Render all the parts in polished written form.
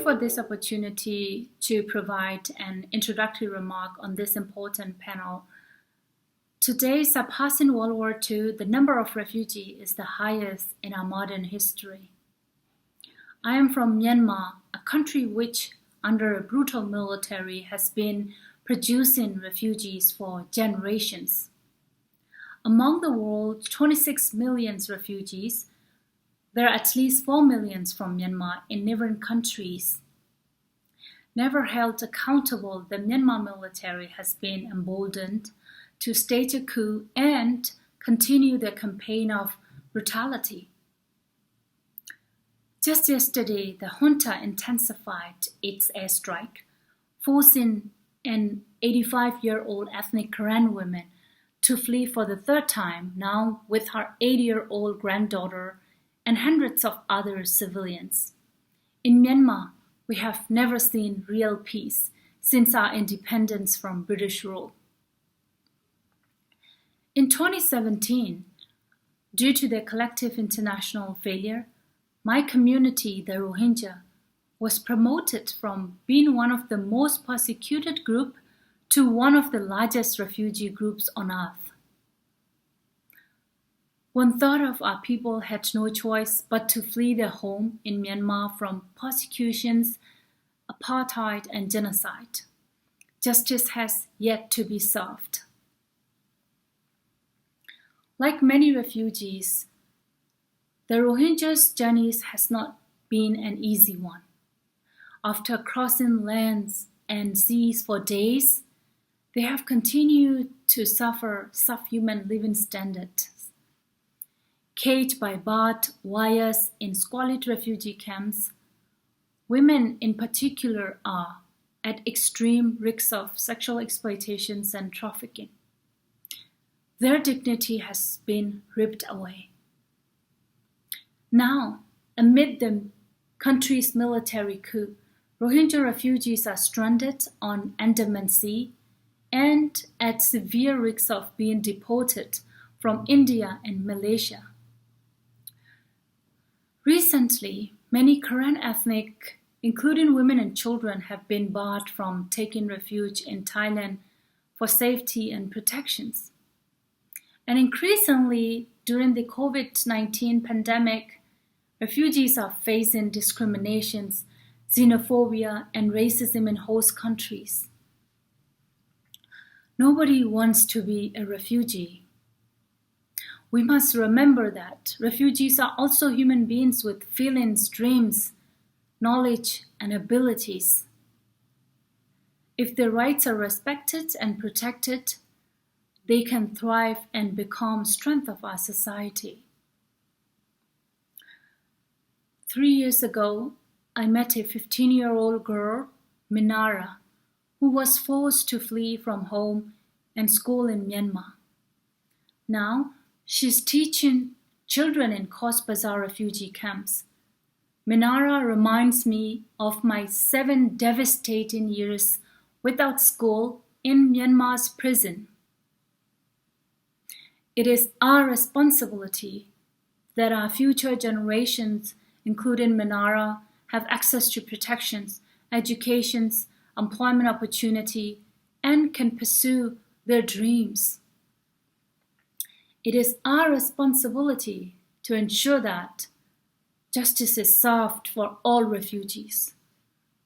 for this opportunity to provide an introductory remark on this important panel. Today, surpassing World War II, the number of refugees is the highest in our modern history. I am from Myanmar, a country which, under a brutal military, has been producing refugees for generations. Among the world's 26 million refugees, there are at least 4 million from Myanmar in neighboring countries. Never held accountable, the Myanmar military has been emboldened to stage a coup and continue their campaign of brutality. Just yesterday, the junta intensified its airstrike, forcing an 85-year-old ethnic Karen woman to flee for the third time, now with her 80-year-old granddaughter and hundreds of other civilians. In Myanmar, we have never seen real peace since our independence from British rule. In 2017, due to their collective international failure, my community, the Rohingya, was promoted from being one of the most persecuted group to one of the largest refugee groups on earth. One third of our people had no choice but to flee their home in Myanmar from persecutions, apartheid, and genocide. Justice has yet to be served. Like many refugees, the Rohingyas' journey has not been an easy one. After crossing lands and seas for days, they have continued to suffer subhuman living standards. Caged by barbed wires in squalid refugee camps, women in particular are at extreme risks of sexual exploitations and trafficking. Their dignity has been ripped away. Now, amid the country's military coup, Rohingya refugees are stranded on Andaman Sea and at severe risk of being deported from India and Malaysia. Recently, many Karen ethnic, including women and children, have been barred from taking refuge in Thailand for safety and protections. And increasingly, during the COVID-19 pandemic, refugees are facing discriminations, xenophobia, and racism in host countries. Nobody wants to be a refugee. We must remember that refugees are also human beings with feelings, dreams, knowledge, and abilities. If their rights are respected and protected, they can thrive and become strength of our society. 3 years ago, I met a 15-year-old girl, Minara, who was forced to flee from home and school in Myanmar. Now, she's teaching children in Cox's Bazar refugee camps. Minara reminds me of my 7 devastating years without school in Myanmar's prison. It is our responsibility that our future generations, including Minara, have access to protections, educations, employment opportunity, and can pursue their dreams. It is our responsibility to ensure that justice is served for all refugees.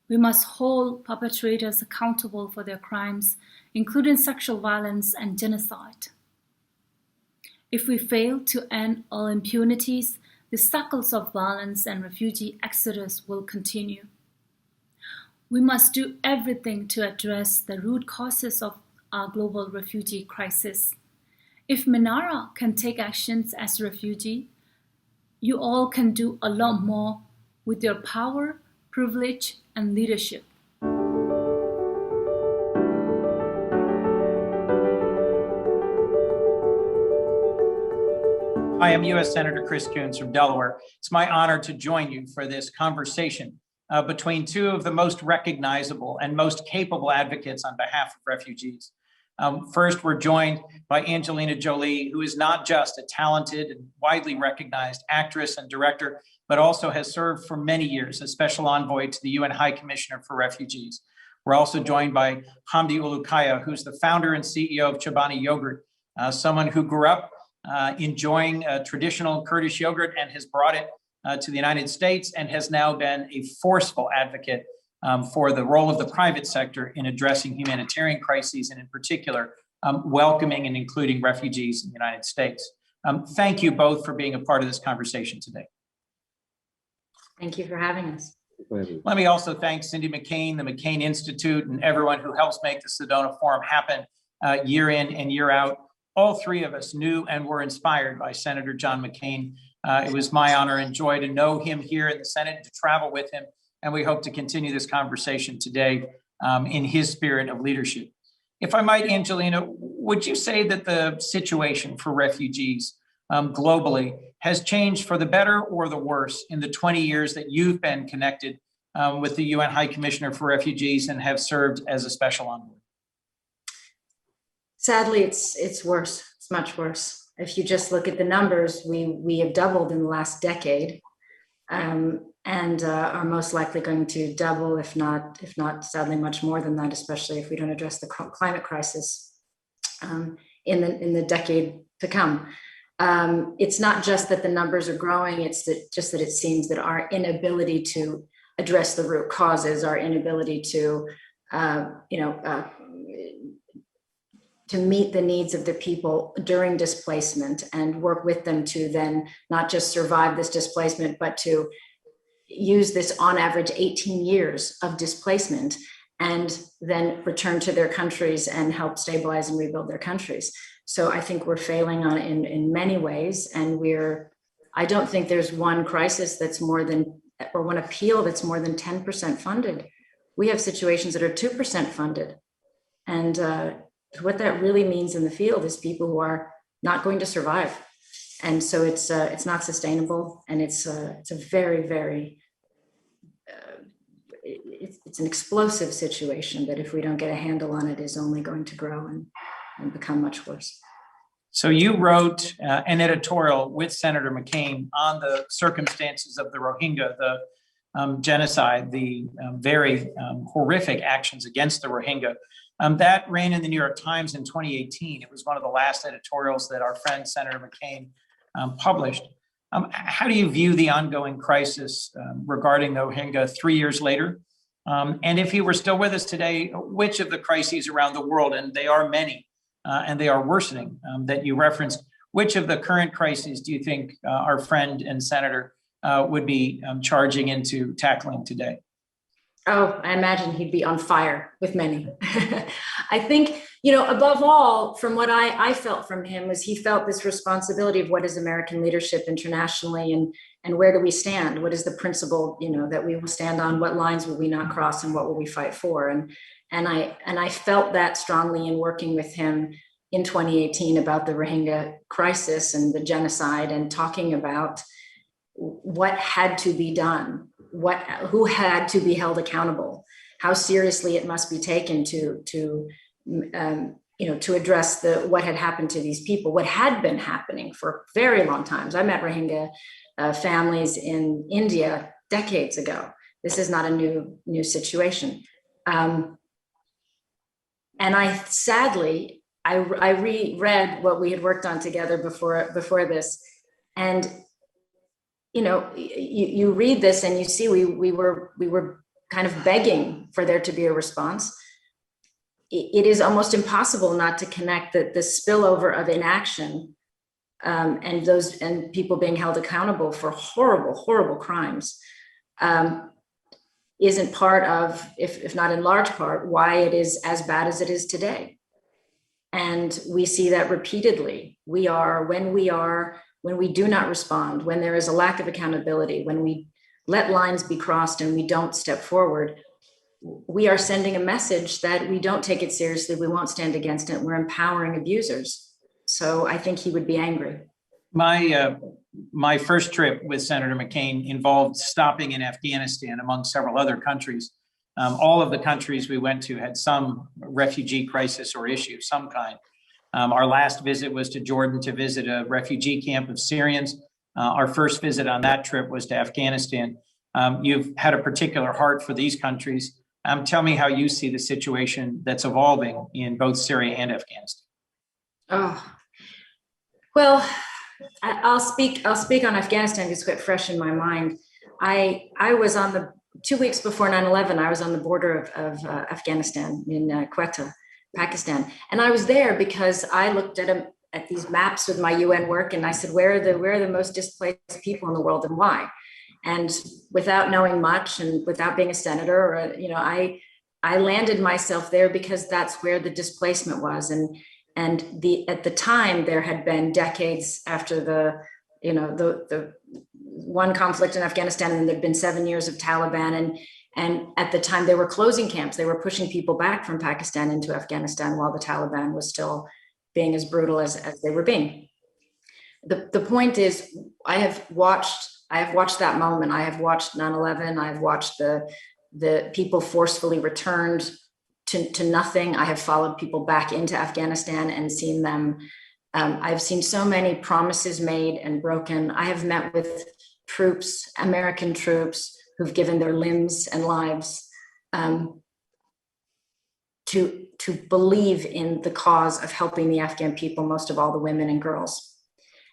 We must hold perpetrators accountable for their crimes, including sexual violence and genocide. If we fail to end all impunities, the cycles of violence and refugee exodus will continue. We must do everything to address the root causes of our global refugee crisis. If Minara can take actions as a refugee, you all can do a lot more with your power, privilege, and leadership. Hi, I'm U.S. Senator Chris Coons from Delaware. It's my honor to join you for this conversation between two of the most recognizable and most capable advocates on behalf of refugees. First, we're joined by Angelina Jolie, who is not just a talented and widely recognized actress and director, but also has served for many years as Special Envoy to the UN High Commissioner for Refugees. We're also joined by Hamdi Ulukaya, who's the founder and CEO of Chobani Yogurt, someone who grew up enjoying traditional Kurdish yogurt and has brought it to the United States and has now been a forceful advocate for the role of the private sector in addressing humanitarian crises, and in particular, welcoming and including refugees in the United States. Thank you both for being a part of this conversation today. Thank you for having us. Let me also thank Cindy McCain, the McCain Institute, and everyone who helps make the Sedona Forum happen year in and year out. All three of us knew and were inspired by Senator John McCain. It was my honor and joy to know him here in the Senate, to travel with him, and we hope to continue this conversation today in his spirit of leadership. If I might, Angelina, would you say that the situation for refugees globally has changed for the better or the worse in the 20 years that you've been connected with the UN High Commissioner for Refugees and have served as a special envoy? Sadly, it's worse. It's much worse. If you just look at the numbers, we have doubled in the last decade, and are most likely going to double, if not sadly much more than that, especially if we don't address the climate crisis in the decade to come. It's not just that the numbers are growing, it's just that it seems that our inability to address the root causes, our inability to meet the needs of the people during displacement and work with them to then not just survive this displacement, but to use this on average 18 years of displacement and then return to their countries and help stabilize and rebuild their countries. So I think we're failing on in many ways, and I don't think there's one crisis that's more than, or one appeal that's more than 10% funded. We have situations that are 2% funded. And what that really means in the field is people who are not going to survive. And so it's not sustainable, and it's a very, very, it's an explosive situation that if we don't get a handle on it is only going to grow and become much worse. So you wrote an editorial with Senator McCain on the circumstances of the Rohingya, the genocide, the very horrific actions against the Rohingya. That ran in the New York Times in 2018. It was one of the last editorials that our friend Senator McCain published. How do you view the ongoing crisis regarding the Rohingya 3 years later? And if he were still with us today, which of the crises around the world, and they are many, and they are worsening, that you referenced, which of the current crises do you think our friend and senator would be charging into tackling today? Oh, I imagine he'd be on fire with many. I think, above all, from what I felt from him, was he felt this responsibility of what is American leadership internationally, and where do we stand? What is the principle, that we will stand on? What lines will we not cross, and what will we fight for? And I felt that strongly in working with him in 2018 about the Rohingya crisis and the genocide, and talking about what had to be done, who had to be held accountable, how seriously it must be taken to address what had happened to these people, what had been happening for very long times. I met Rohingya families in India decades ago. This is not a new situation. And I sadly, I reread what we had worked on together before this, and you read this and you see we were kind of begging for there to be a response. It is almost impossible not to connect the spillover of inaction and people being held accountable for horrible crimes isn't part of, if not in large part, why it is as bad as it is today. And we see that repeatedly. When we do not respond, when there is a lack of accountability, when we let lines be crossed and we don't step forward, we are sending a message that we don't take it seriously, we won't stand against it, we're empowering abusers. So I think he would be angry. My first trip with Senator McCain involved stopping in Afghanistan, among several other countries, All of the countries we went to had some refugee crisis or issue of some kind. Our last visit was to Jordan to visit a refugee camp of Syrians. Our first visit on that trip was to Afghanistan. You've had a particular heart for these countries. Tell me how you see the situation that's evolving in both Syria and Afghanistan. Oh, well, I'll speak on Afghanistan because it's quite fresh in my mind. I was on the 2 weeks before 9/11. I was on the border of Afghanistan in Quetta, Pakistan, and I was there because I looked at these maps with my UN work, and I said, where are the most displaced people in the world and why? And without knowing much and without being a senator, or, I landed myself there because that's where the displacement was. And at the time there had been decades after the one conflict in Afghanistan, and there'd been 7 years of Taliban, and at the time they were closing camps. They were pushing people back from Pakistan into Afghanistan while the Taliban was still being as brutal as they were being. The point is, I have watched that moment. I have watched 9/11. I have watched the people forcefully returned to nothing. I have followed people back into Afghanistan and seen them. I've seen so many promises made and broken. I have met with troops, American troops, who've given their limbs and lives to believe in the cause of helping the Afghan people, most of all the women and girls.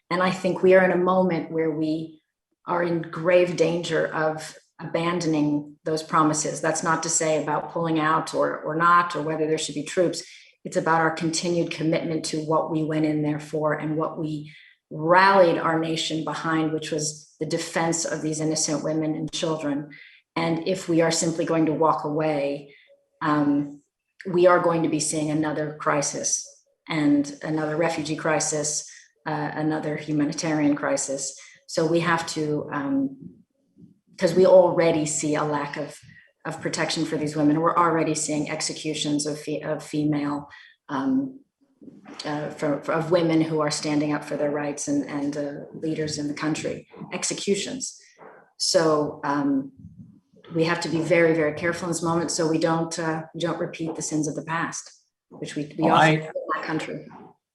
And I think we are in a moment where we are in grave danger of abandoning those promises. That's not to say about pulling out or not, or whether there should be troops. It's about our continued commitment to what we went in there for and what we rallied our nation behind, which was the defense of these innocent women and children. And if we are simply going to walk away, we are going to be seeing another crisis, and another refugee crisis, another humanitarian crisis. So we have to, because we already see a lack of protection for these women. We're already seeing executions of female, of women who are standing up for their rights and leaders in the country, executions. So we have to be very, very careful in this moment so we don't repeat the sins of the past, which we often do in that country.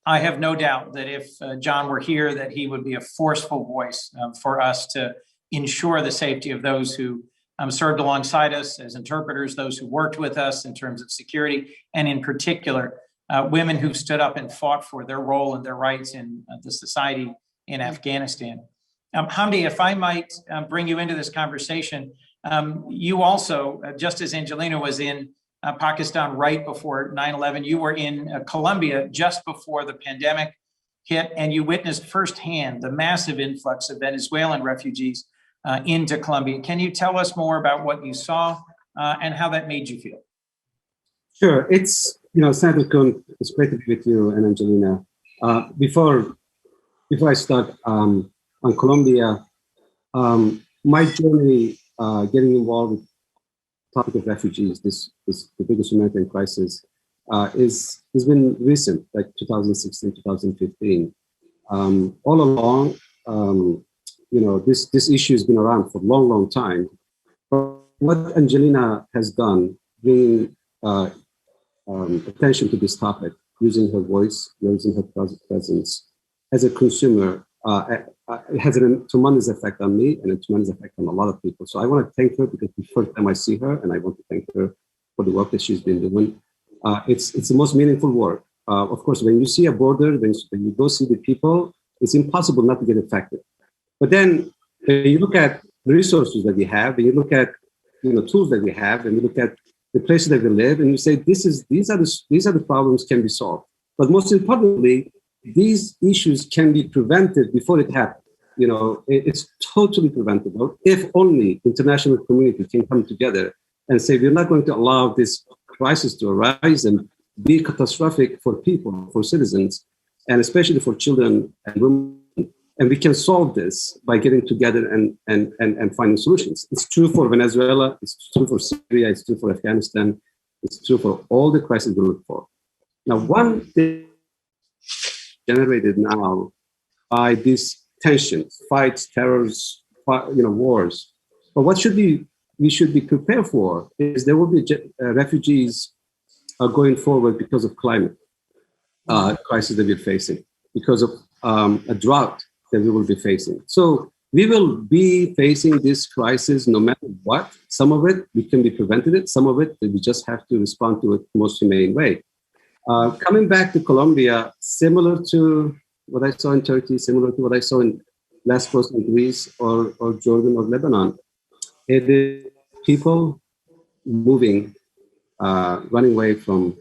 I have no doubt that if John were here, that he would be a forceful voice for us to ensure the safety of those who served alongside us as interpreters, those who worked with us in terms of security, and in particular, women who stood up and fought for their role and their rights in the society in Afghanistan. Hamdi, if I might bring you into this conversation, you also, just as Angelina was in Pakistan right before 9/11, you were in Colombia just before the pandemic hit, and you witnessed firsthand the massive influx of Venezuelan refugees into Colombia. Can you tell us more about what you saw and how that made you feel? Sure. It's, Senator Coons, it's great to be with you and Angelina. Before I start on Colombia, my journey getting involved with the topic of refugees, the biggest humanitarian crisis, has been recent, like 2016, 2015. All along, this issue has been around for a long, long time. But what Angelina has done, bringing attention to this topic, using her voice, using her presence as a consumer, it has a tremendous effect on me and a tremendous effect on a lot of people. So I want to thank her because the first time I see her, and I want to thank her for the work that she's been doing. It's the most meaningful work. Of course, when you see a border, when you go see the people, it's impossible not to get affected. But then when you look at the resources that we have, and you look at tools that we have, and you look at the places that we live, and you say these are the problems can be solved. But most importantly, these issues can be prevented before it happens. It's totally preventable if only international community can come together and say we're not going to allow this crisis to arise and be catastrophic for people, for citizens, and especially for children and women. And we can solve this by getting together and finding solutions. It's true for Venezuela, it's true for Syria, it's true for Afghanistan, it's true for all the crises we look for. Now, one thing generated now by these tensions, fights, terrors, wars. But what should be we should be prepared for is there will be refugees going forward because of climate crisis that we're facing, because of a drought that we will be facing. So we will be facing this crisis no matter what. Some of it, we can be prevented. Some of it, we just have to respond to it the most humane way. Coming back to Colombia, similar to what I saw in Turkey, similar to what I saw in Lesbos in Greece or Jordan or Lebanon, it is people moving, running away from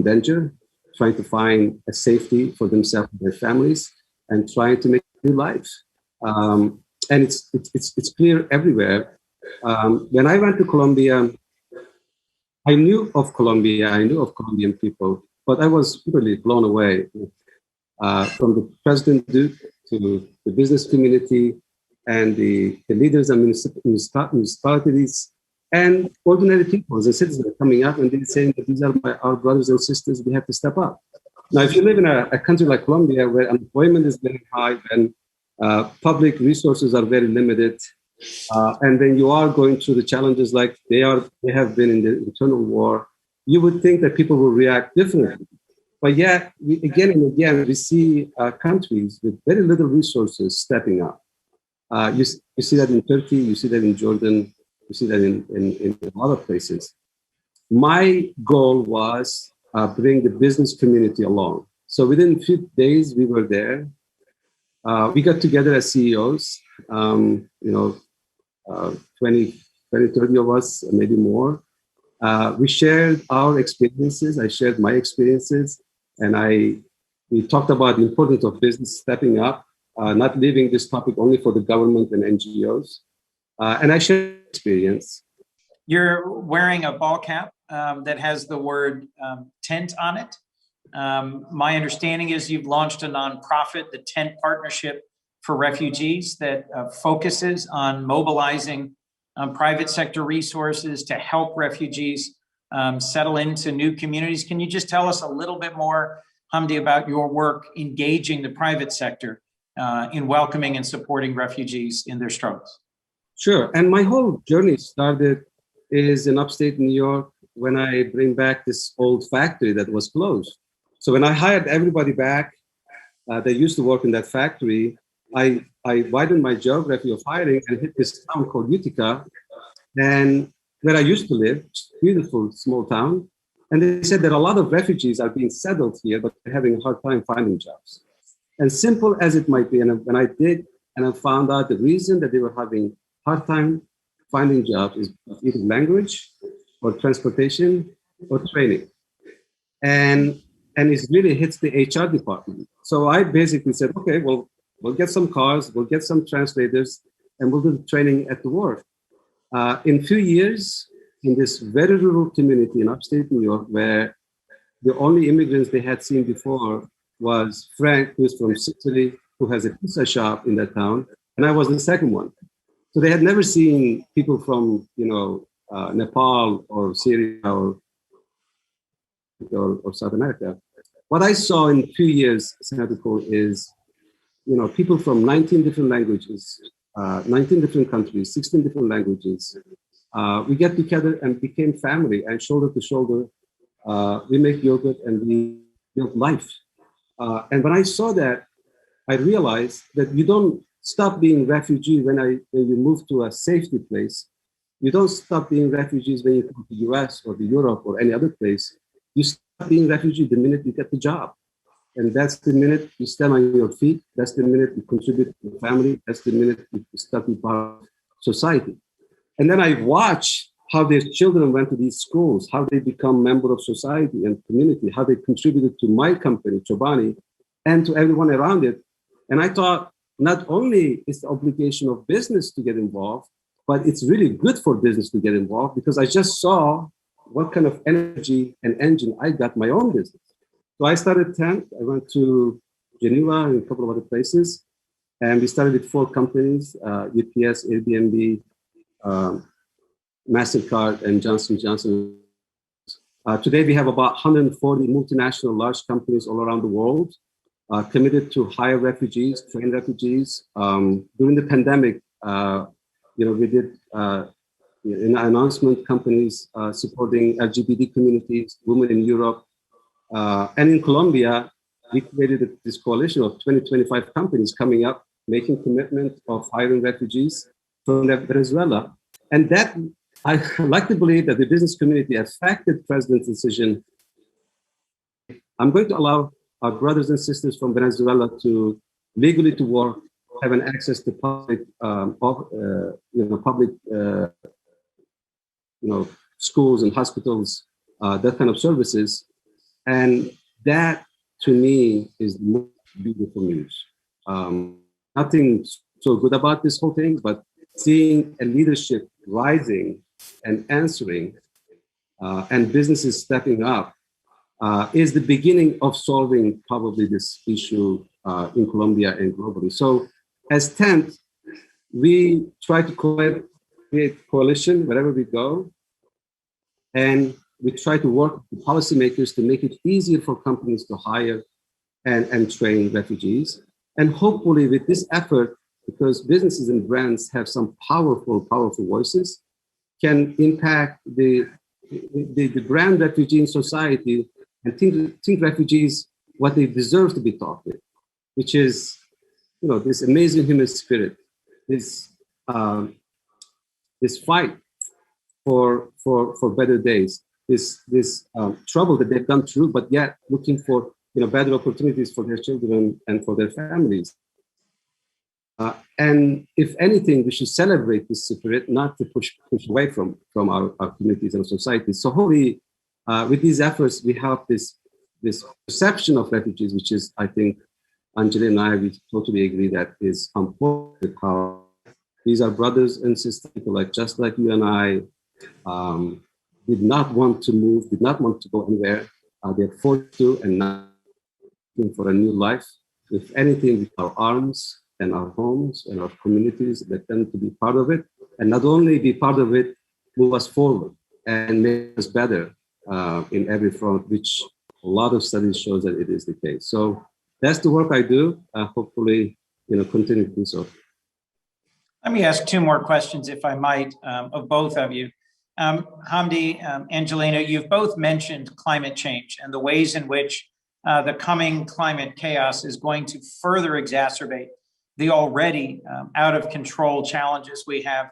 danger, trying to find a safety for themselves and their families, and trying to make new lives. And it's clear everywhere. When I went to Colombia, I knew of Colombia, I knew of Colombian people, but I was really blown away from the President Duque to the business community and the leaders of municipalities and ordinary people, the citizens coming up and they're saying that these are our brothers and sisters, we have to step up. Now, if you live in a country like Colombia where unemployment is very high and public resources are very limited, and then you are going through the challenges like they have been in the internal war, you would think that people will react differently. But yet, again and again, we see countries with very little resources stepping up. You see that in Turkey, you see that in Jordan, you see that in a lot of places. My goal was bring the business community along. So within a few days, we were there. We got together as CEOs, 20, 30 of us, maybe more. We shared our experiences. I shared my experiences. And we talked about the importance of business stepping up, not leaving this topic only for the government and NGOs. And I shared experience. You're wearing a ball cap that has the word tent on it. My understanding is you've launched a nonprofit, the Tent Partnership for Refugees, that focuses on mobilizing private sector resources to help refugees settle into new communities. Can you just tell us a little bit more, Hamdi, about your work engaging the private sector in welcoming and supporting refugees in their struggles? Sure. And my whole journey started in upstate New York when I bring back this old factory that was closed. So when I hired everybody back that used to work in that factory, I widened my geography of hiring and hit this town called Utica, and where I used to live, beautiful small town. And they said that a lot of refugees are being settled here, but they're having a hard time finding jobs. And simple as it might be, and when I did, and I found out the reason that they were having hard time finding jobs is either language or transportation or training. And it really hits the HR department. So I basically said, okay, well, we'll get some cars, we'll get some translators, and we'll do the training at the work. In a few years, in this very rural community in upstate New York, where the only immigrants they had seen before was Frank, who's from Sicily, who has a pizza shop in that town, and I was the second one. So they had never seen people from, Nepal or Syria or South America. What I saw in a few years, Senator Cole, is, people from 19 different languages, 19 different countries, 16 different languages. We get together and became family, and shoulder to shoulder, we make yogurt and we build life. And when I saw that, I realized that you don't stop being refugee when you move to a safety place. You don't stop being refugees when you come to the US or to Europe or any other place. You stop being refugee the minute you get the job. And that's the minute you stand on your feet. That's the minute you contribute to the family. That's the minute you start to be part of society. And then I watch how their children went to these schools, how they become member of society and community, how they contributed to my company, Chobani, and to everyone around it. And I thought, not only is the obligation of business to get involved, but it's really good for business to get involved, because I just saw what kind of energy and engine I got my own business. So I started Tent. I went to Geneva and a couple of other places, and we started with 4 companies, UPS, Airbnb, MasterCard, and Johnson & Johnson. Today, we have about 140 multinational large companies all around the world committed to hire refugees, train refugees. During the pandemic, we did in an announcement, companies supporting LGBT communities, women in Europe, and in Colombia, we created this coalition of 25 companies coming up, making commitment of hiring refugees from Venezuela. And that, I like to believe that the business community affected President's decision. I'm going to allow our brothers and sisters from Venezuela to legally to work, have an access to public, schools and hospitals, that kind of services. And that, to me, is the most beautiful news. Nothing so good about this whole thing, but seeing a leadership rising and answering, and businesses stepping up, is the beginning of solving probably this issue in Colombia and globally. So as TENT, we try to create coalition wherever we go, and we try to work with policymakers to make it easier for companies to hire and train refugees. And hopefully with this effort, because businesses and brands have some powerful voices, can impact the brand refugee in society and think refugees what they deserve to be taught with, which is, this amazing human spirit, this fight for better days, this trouble that they've gone through, but yet looking for better opportunities for their children and for their families. And if anything, we should celebrate this spirit, not to push away from our communities and society. So hopefully, with these efforts, we have this perception of refugees, which is, I think, Angelina and I, we totally agree that is important. How these are brothers and sisters, people just like you and I, did not want to move, did not want to go anywhere. They're forced to, and not looking for a new life. If anything, with our arms and our homes and our communities, let them to be part of it, and not only be part of it, move us forward and make us better in every front, which a lot of studies shows that it is the case. So that's the work I do. Hopefully, continue to do so. Let me ask two more questions, if I might, of both of you. Hamdi, Angelina, you've both mentioned climate change and the ways in which the coming climate chaos is going to further exacerbate the already out of control challenges we have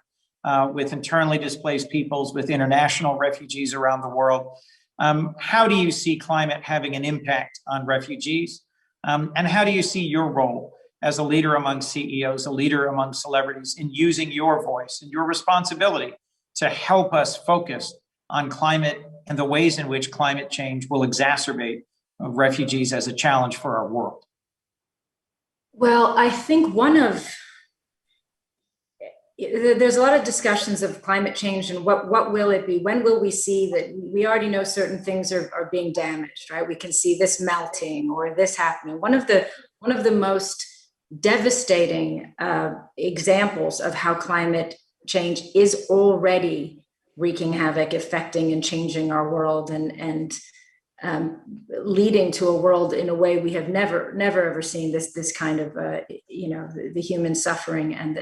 with internally displaced peoples, with international refugees around the world. How do you see climate having an impact on refugees? And how do you see your role as a leader among CEOs, a leader among celebrities, in using your voice and your responsibility to help us focus on climate and the ways in which climate change will exacerbate refugees as a challenge for our world? Well, I think there's a lot of discussions of climate change and what will it be? When will we see that? We already know certain things are being damaged, right? We can see this melting or this happening. One of the most devastating examples of how climate change is already wreaking havoc, affecting and changing our world, and leading to a world in a way we have never ever seen this kind of the human suffering and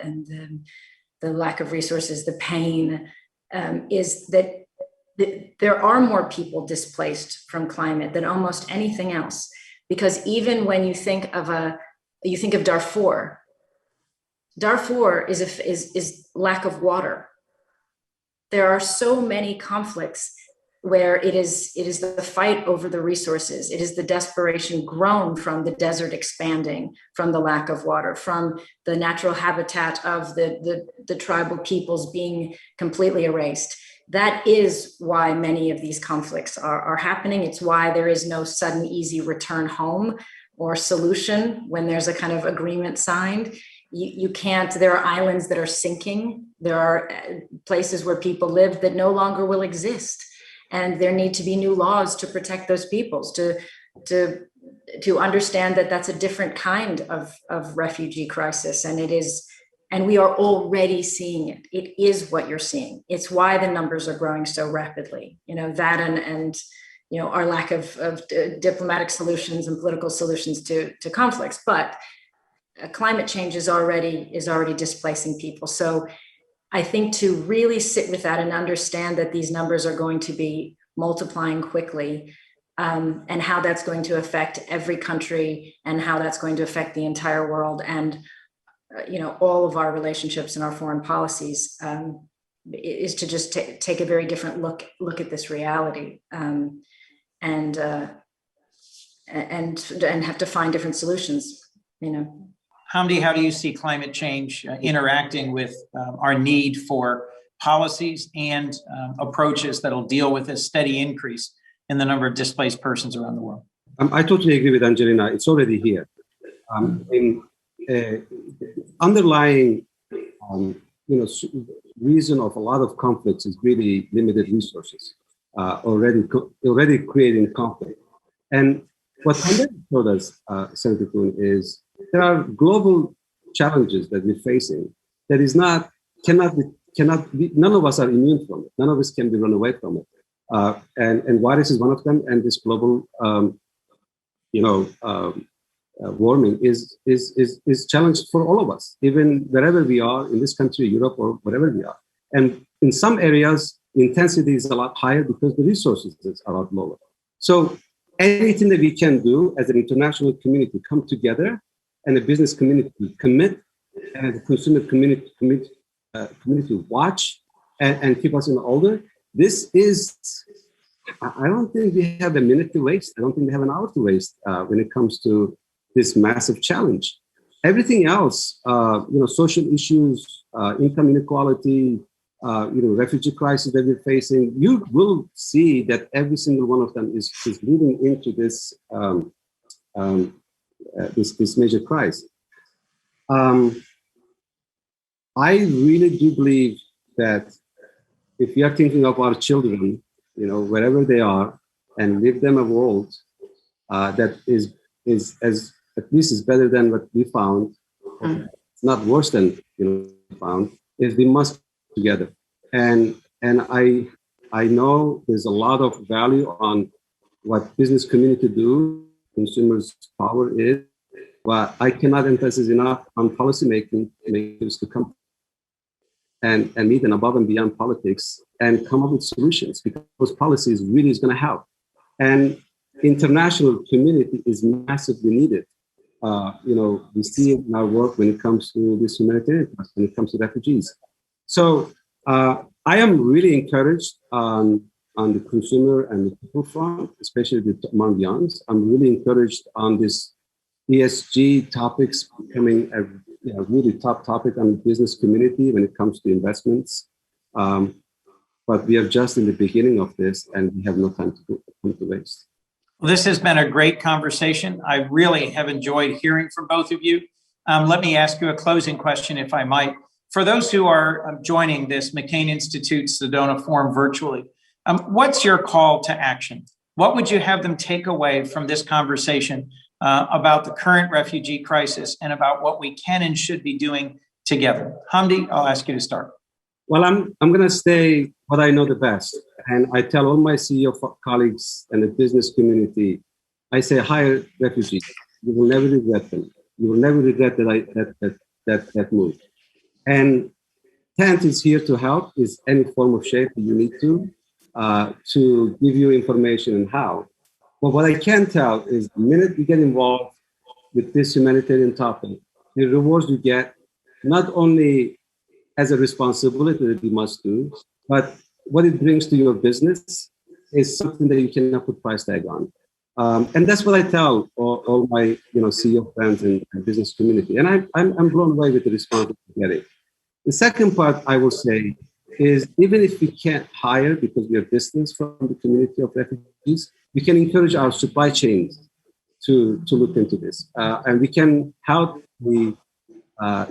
the lack of resources, the pain, is that there are more people displaced from climate than almost anything else. Because even when you think of Darfur is lack of water. There are so many conflicts where it is the fight over the resources. It is the desperation grown from the desert expanding, from the lack of water, from the natural habitat of the tribal peoples being completely erased. That is why many of these conflicts are happening. It's why there is no sudden, easy return home or solution when there's a kind of agreement signed. You can't, there are islands that are sinking. There are places where people live that no longer will exist. And there need to be new laws to protect those peoples, to understand that that's a different kind of refugee crisis. And we are already seeing it. It is what you're seeing. It's why the numbers are growing so rapidly. That and our lack of diplomatic solutions and political solutions to conflicts. But climate change is already displacing people. So I think to really sit with that and understand that these numbers are going to be multiplying quickly, and how that's going to affect every country and how that's going to affect the entire world, and all of our relationships and our foreign policies, is to just take a very different look at this reality, and have to find different solutions. Hamdi, how do you see climate change interacting with our need for policies and approaches that'll deal with a steady increase in the number of displaced persons around the world? I totally agree with Angelina. It's already here. Underlying, reason of a lot of conflicts is really limited resources, already creating conflict. And what pandemic showed us, Senator Coons, is there are global challenges that we're facing that is cannot be, none of us are immune from it. None of us can be run away from it. And virus is one of them. And this global, warming is challenged for all of us, even wherever we are in this country, Europe, or wherever we are. And in some areas, intensity is a lot higher because the resources are a lot lower. So anything that we can do as an international community come together, and the business community commit, and the consumer community watch, and keep us in order. This is, I don't think we have a minute to waste. I don't think we have an hour to waste when it comes to this massive challenge. Everything else, social issues, income inequality, refugee crisis that we're facing, you will see that every single one of them is leading into this this major crisis. I really do believe that if we are thinking of our children, wherever they are, and leave them a world that is as at least is better than what we found, it's not worse than found, is we must together. And I know there's a lot of value on what business community do, consumers' power is, but I cannot emphasize enough on policy makers to come and meet and above and beyond politics and come up with solutions, because policies really is going to help. And international community is massively needed. We see it in our work when it comes to this humanitarian, when it comes to refugees. So I am really encouraged on the consumer and the people front, especially among youngs. I'm really encouraged on this ESG topics becoming a really top topic on the business community when it comes to investments. But we are just in the beginning of this, and we have no time to waste. Well, this has been a great conversation. I really have enjoyed hearing from both of you. Let me ask you a closing question, if I might. For those who are joining this McCain Institute Sedona Forum virtually, what's your call to action? What would you have them take away from this conversation about the current refugee crisis and about what we can and should be doing together? Hamdi, I'll ask you to start. Well, I'm going to say what I know the best. And I tell all my CEO colleagues and the business community, I say, hire refugees. You will never regret them. You will never regret that move. And TANT is here to help, is any form of shape that you need to give you information on how. But what I can tell is the minute you get involved with this humanitarian topic, the rewards you get, not only as a responsibility that you must do, but what it brings to your business is something that you cannot put price tag on. And that's what I tell all my CEO friends and business community. And I'm blown away with the response that I'm getting. The second part I will say is, even if we can't hire because we are distant from the community of refugees, we can encourage our supply chains to look into this. And we can help the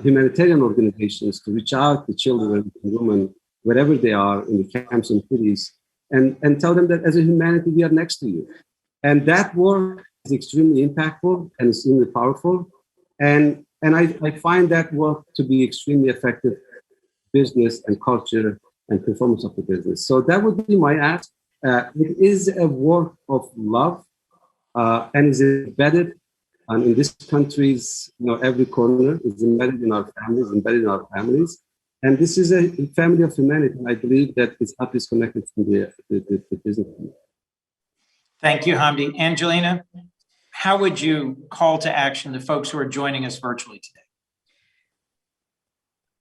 humanitarian organizations to reach out to children and women wherever they are in the camps and cities, and tell them that as a humanity, we are next to you. And that work is extremely impactful and extremely powerful. And I find that work to be extremely effective business and culture and performance of the business. So that would be my ask. It is a work of love and is embedded in this country's, every corner is embedded in our families, And this is a family of humanity. I believe that it's not disconnected from the business. Thank you, Hamdi. Angelina, how would you call to action the folks who are joining us virtually today?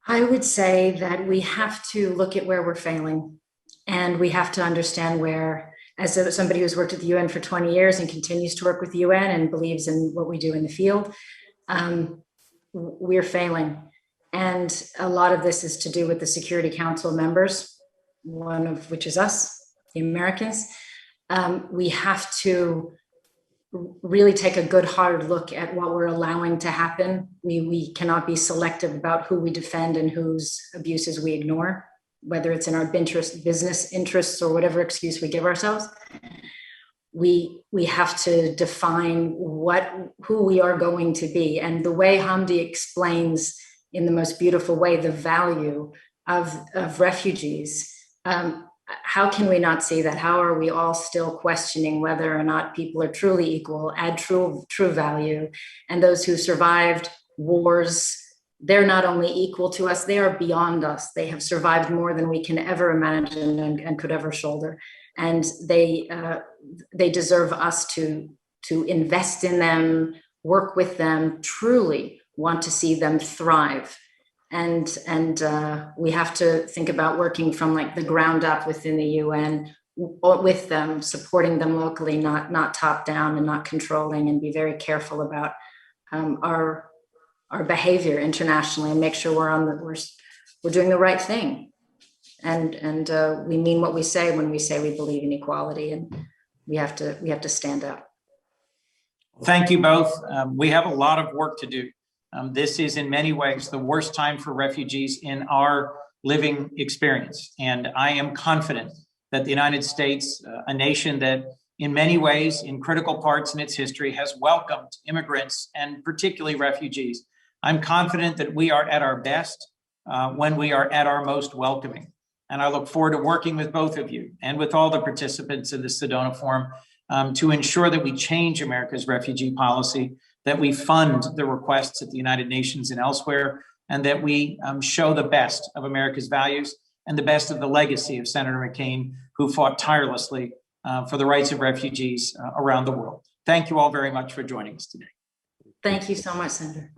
I would say that we have to look at where we're failing, and we have to understand where, as somebody who's worked at the UN for 20 years and continues to work with the UN and believes in what we do in the field, we're failing. And a lot of this is to do with the Security Council members, one of which is us, the Americans. We have to really take a good hard look at what we're allowing to happen. We cannot be selective about who we defend and whose abuses we ignore, whether it's in our business interests or whatever excuse we give ourselves. We have to define who we are going to be. And the way Hamdi explains in the most beautiful way the value of refugees, how can we not see that? How are we all still questioning whether or not people are truly equal, add true value? And those who survived wars, they're not only equal to us, they are beyond us. They have survived more than we can ever imagine and could ever shoulder. And they deserve us to invest in them, work with them, truly want to see them thrive. And we have to think about working from like the ground up within the UN with them, supporting them locally, not top down and not controlling, and be very careful about our behavior internationally and make sure we're doing the right thing. And we mean what we say when we say we believe in equality, and we have to stand up. Thank you both. We have a lot of work to do. This is in many ways the worst time for refugees in our living experience. And I am confident that the United States, a nation that in many ways, in critical parts in its history, has welcomed immigrants and particularly refugees. I'm confident that we are at our best when we are at our most welcoming. And I look forward to working with both of you and with all the participants in the Sedona Forum to ensure that we change America's refugee policy, that we fund the requests at the United Nations and elsewhere, and that we show the best of America's values and the best of the legacy of Senator McCain, who fought tirelessly for the rights of refugees around the world. Thank you all very much for joining us today. Thank you so much, Senator.